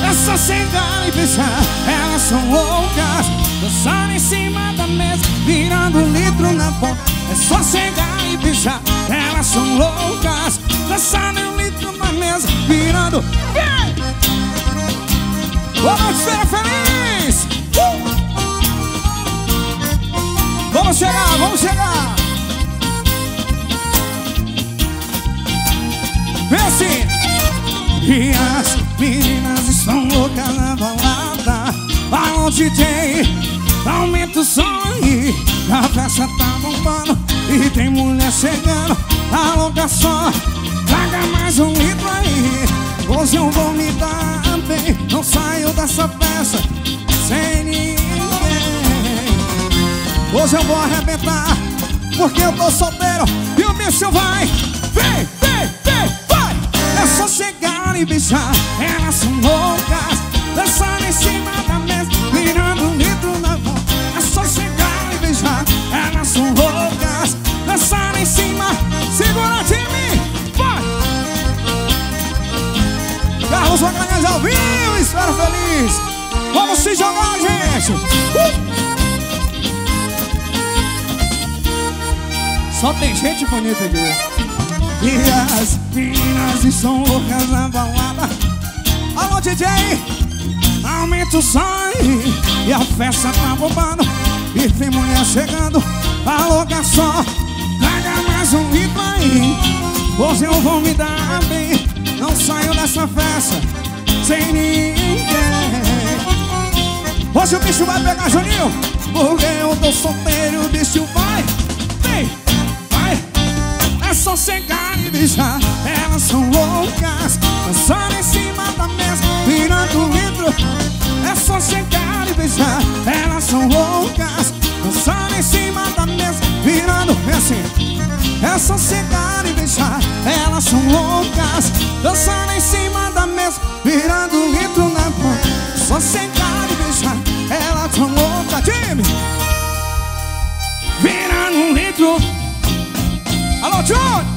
Essa cegar e beijar, elas são loucas. Dançando em cima da mesa, virando litro na boca. É só cegar e beijar, elas são loucas. Dançando em litro na mesa, virando. Boa noite, Feira Feliz! Vamos chegar, vamos chegar! Vem assim! E as meninas estão loucas na balada. Alô DJ, aumenta o som aí. A festa tá bombando e tem mulher chegando. Alô garçom, traga mais um litro aí. Hoje eu vou me dar bem, não saio dessa festa sem ninguém. Hoje eu vou arrebentar, porque eu tô solteiro e o bicho vai. Vem, vem, vem, vai! É só chegar e beijar, elas são loucas. Dançando em cima da mesa, virando litro na boca. É só chegar e beijar, elas são loucas. Dançando em cima, segura de mim, vai! Carlos Magalhães ao vivo, Esfera Feliz. Vamos se jogar, gente! Só tem gente bonita aqui. E as meninas estão loucas na balada. Alô DJ, aumenta o som aí. E a festa tá bombando e tem mulher chegando. Alô garçom, traga mais um litro aí. Hoje eu vou me dar bem, não saio dessa festa sem ninguém. Hoje o bicho vai pegar, Juninho, porque eu tô solteiro e o bicho vai. Vem, vai. É só chegar e beijar, elas são loucas. Dançando em cima da mesa, virando litro. É só chegar e beijar, elas são loucas. Dançando em cima da mesa, virando. É assim. É só chegar e beijar, elas são loucas. Dançando em cima da mesa, virando litro na boca. Só chegar e beijar, elas são loucas. Time! Virando litro. Alô, Júnior!